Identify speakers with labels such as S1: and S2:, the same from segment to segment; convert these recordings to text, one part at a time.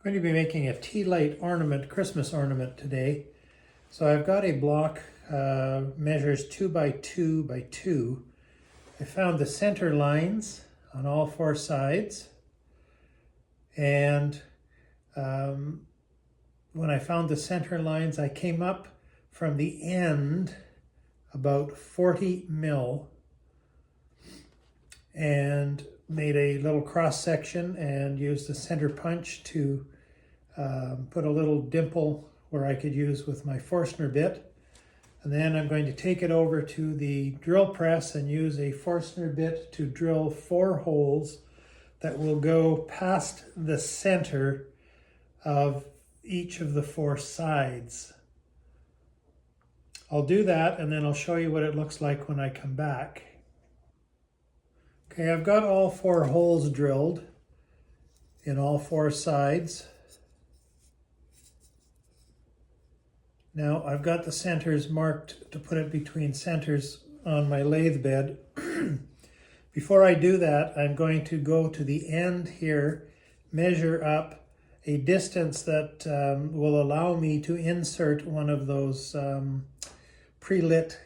S1: I'm going to be making a tea light ornament, Christmas ornament today. So I've got a block, measures 2 by 2 by 2. I found the center lines on all 4 sides. And when I found the center lines, I came up from the end about 40 mil and made a little cross section and used the center punch to put a little dimple where I could use with my Forstner bit. And then I'm going to take it over to the drill press and use a Forstner bit to drill 4 holes that will go past the center of each of the 4 sides. I'll do that and then I'll show you what it looks like when I come back. Okay, I've got all 4 holes drilled in all 4 sides. Now I've got the centers marked to put it between centers on my lathe bed. Before I do that, I'm going to go to the end here, measure up a distance that will allow me to insert one of those pre-lit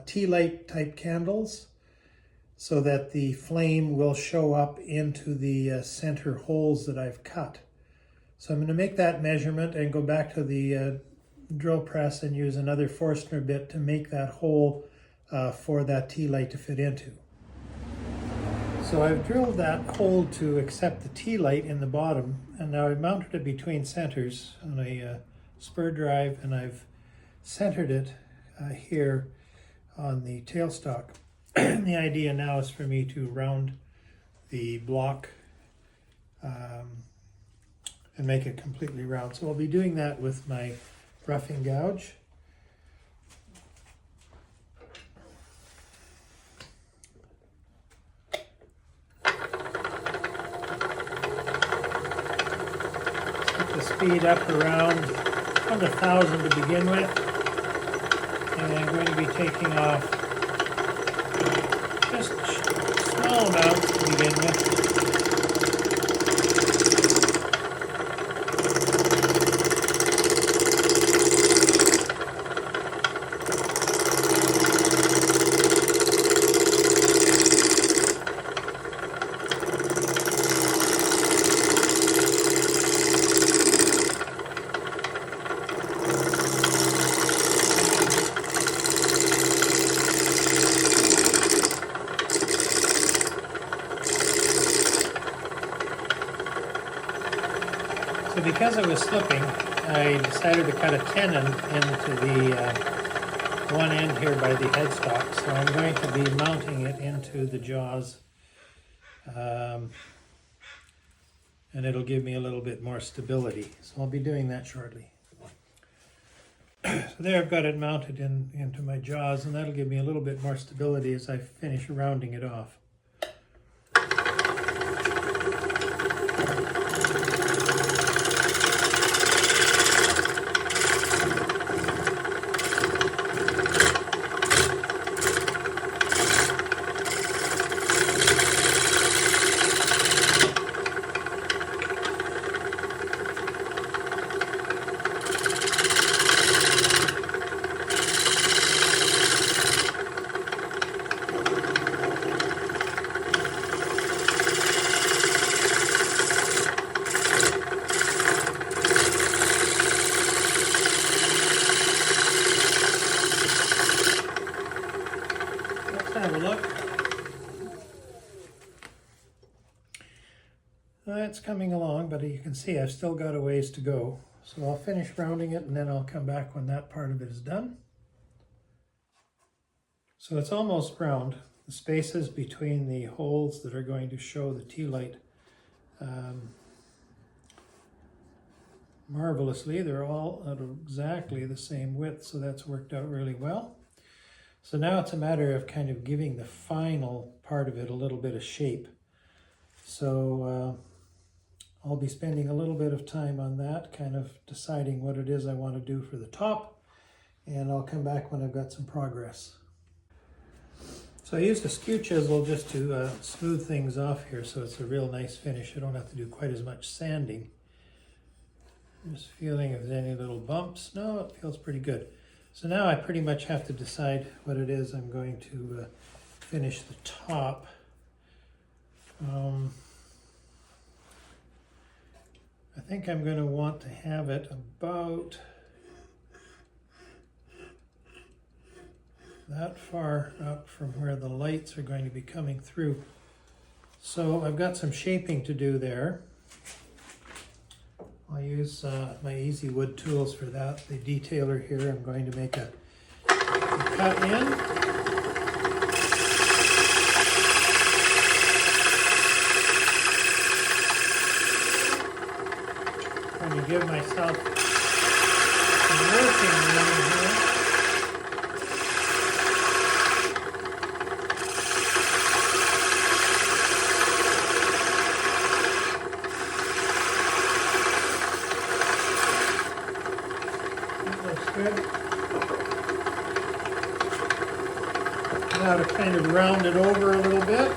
S1: tea light type candles so that the flame will show up into the center holes that I've cut. So I'm going to make that measurement and go back to the drill press and use another Forstner bit to make that hole for that tea light to fit into. So I've drilled that hole to accept the tea light in the bottom, and now I've mounted it between centers on a spur drive, and I've centered it here on the tailstock. The idea now is for me to round the block and make it completely round. So I'll be doing that with my roughing gouge. Set the speed up around 1,000 to begin with, and I'm going to be taking off just small amounts to begin with. So because it was slipping, I decided to cut a tenon into the one end here by the headstock. So I'm going to be mounting it into the jaws, and it'll give me a little bit more stability. So I'll be doing that shortly. So there I've got it mounted into my jaws, and that'll give me a little bit more stability as I finish rounding it off. Have a look. It's coming along, but you can see I've still got a ways to go. So I'll finish rounding it and then I'll come back when that part of it is done. So it's almost round. The spaces between the holes that are going to show the tea light marvelously. They're all at exactly the same width, so that's worked out really well. So now it's a matter of kind of giving the final part of it a little bit of shape. So I'll be spending a little bit of time on that, kind of deciding what it is I want to do for the top, and I'll come back when I've got some progress. So I used a skew chisel just to smooth things off here so it's a real nice finish. I don't have to do quite as much sanding. Just feeling if there's any little bumps. No, it feels pretty good. So now I pretty much have to decide what it is I'm going to finish the top. I think I'm going to want to have it about that far up from where the lights are going to be coming through. So I've got some shaping to do there. I'll use my easy wood tools for that. The detailer here, I'm going to make a cut in. I'm going to give myself some working room here. Good. Now to kind of round it over a little bit.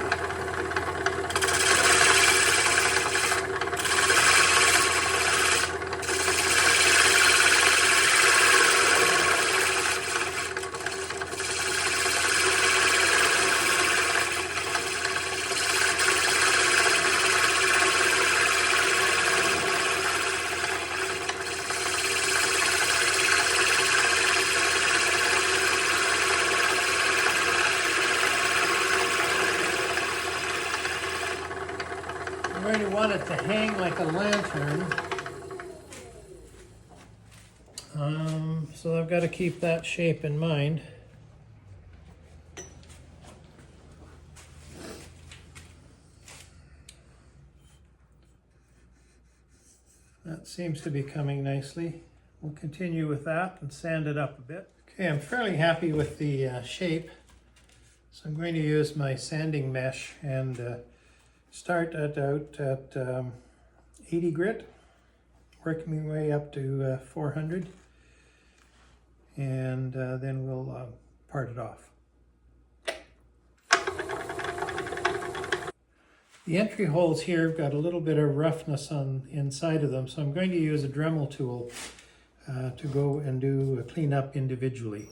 S1: I'm going to want it to hang like a lantern. So I've got to keep that shape in mind. That seems to be coming nicely. We'll continue with that and sand it up a bit. Okay, I'm fairly happy with the shape. So I'm going to use my sanding mesh and start out at 80 grit, working my way up to 400, and then we'll part it off. The entry holes here have got a little bit of roughness on the inside of them, so I'm going to use a Dremel tool to go and do a clean up individually.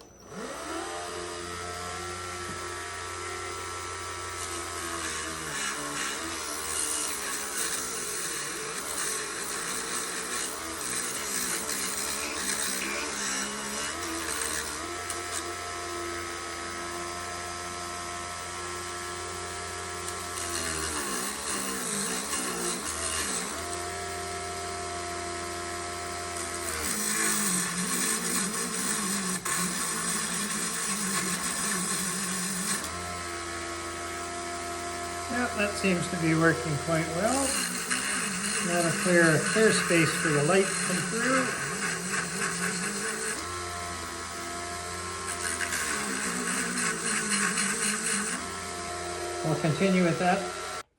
S1: Yeah, that seems to be working quite well. Now to clear space for the light to come through. I'll continue with that.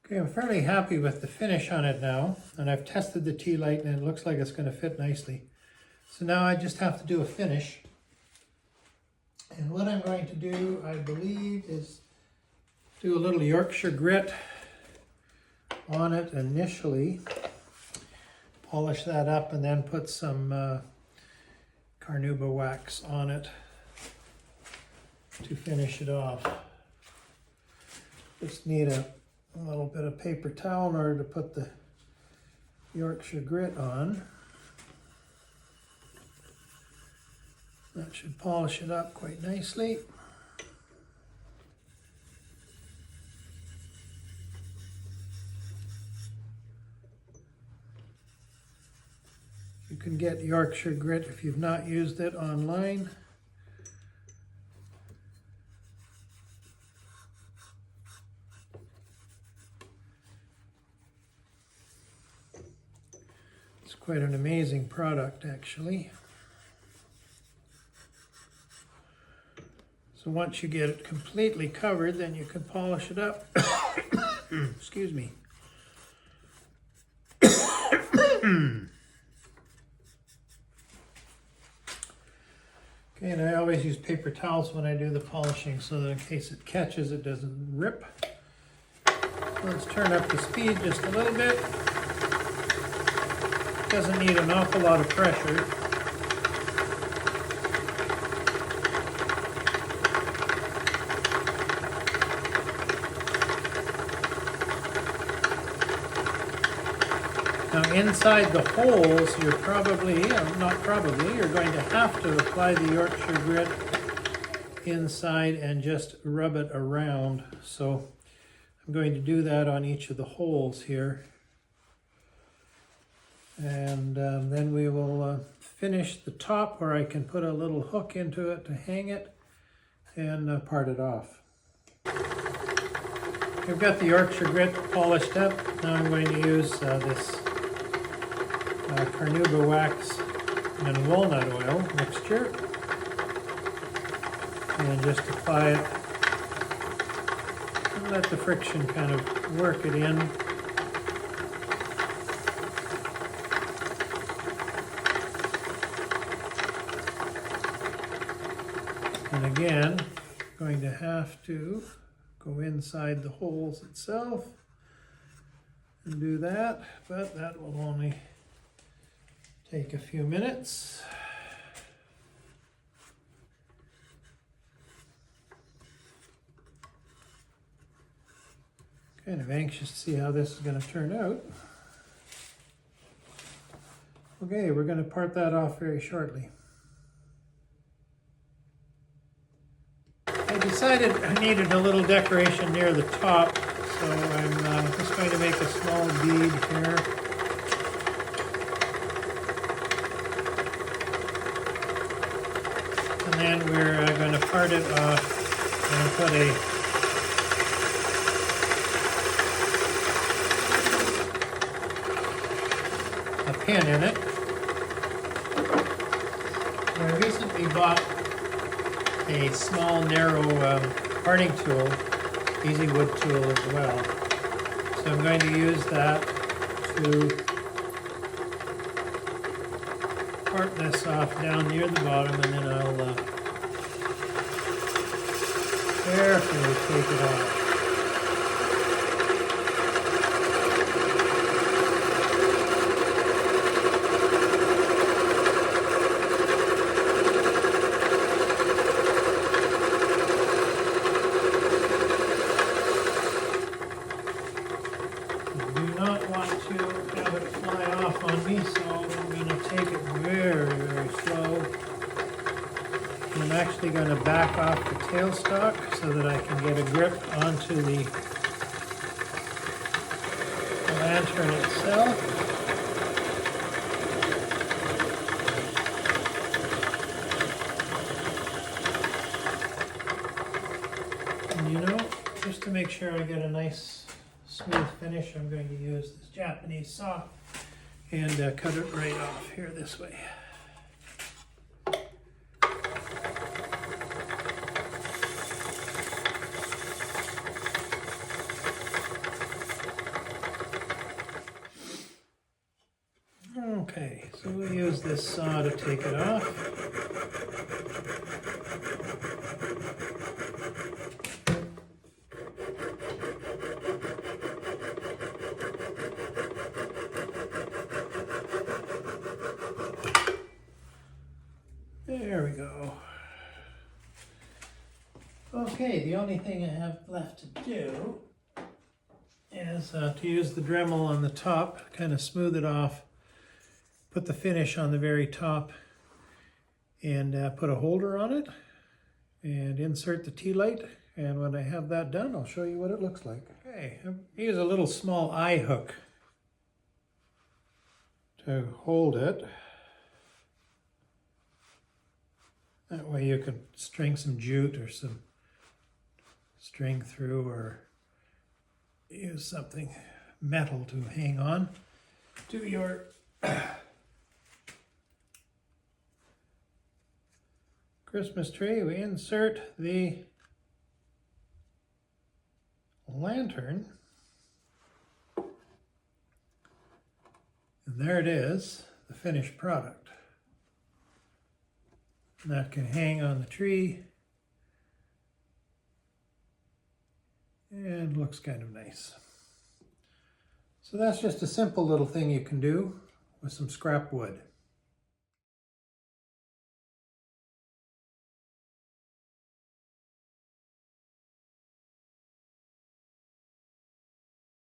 S1: Okay, I'm fairly happy with the finish on it now, and I've tested the tea light and it looks like it's going to fit nicely. So now I just have to do a finish. And what I'm going to do, I believe, is do a little Yorkshire grit on it initially, polish that up, and then put some carnauba wax on it to finish it off. Just need a little bit of paper towel in order to put the Yorkshire grit on. That should polish it up quite nicely. You can get Yorkshire grit if you've not used it online. It's quite an amazing product, actually. So once you get it completely covered, then you can polish it up. Excuse me. Okay, and I always use paper towels when I do the polishing so that in case it catches, it doesn't rip. Let's turn up the speed just a little bit. Doesn't need an awful lot of pressure. Now inside the holes, you're you're going to have to apply the Yorkshire grit inside and just rub it around. So I'm going to do that on each of the holes here. And then we will finish the top where I can put a little hook into it to hang it and part it off. I've got the Yorkshire grit polished up. Now I'm going to use this carnauba wax and walnut oil mixture and just apply it and let the friction kind of work it in. And again, going to have to go inside the holes itself and do that, but that will only take a few minutes. Kind of anxious to see how this is going to turn out. Okay, we're going to part that off very shortly. I decided I needed a little decoration near the top, so I'm just going to make a small bead here. And then we're going to part it off and put a pin in it. I recently bought a small, narrow parting tool, easy wood tool as well. So I'm going to use that to part this off down near the bottom, and then I'll carefully take it off. I'm actually going to back off the tailstock so that I can get a grip onto the lantern itself. And you know, just to make sure I get a nice smooth finish, I'm going to use this Japanese saw and cut it right off here this way. Okay, so we'll use this saw to take it off. There we go. Okay, the only thing I have left to do is to use the Dremel on the top, kind of smooth it off. Put the finish on the very top and put a holder on it and insert the tea light. And when I have that done, I'll show you what it looks like. Okay, I use a little small eye hook to hold it. That way you can string some jute or some string through, or use something metal to hang on to your Christmas tree. We insert the lantern, and there it is, the finished product. And that can hang on the tree and looks kind of nice. So that's just a simple little thing you can do with some scrap wood.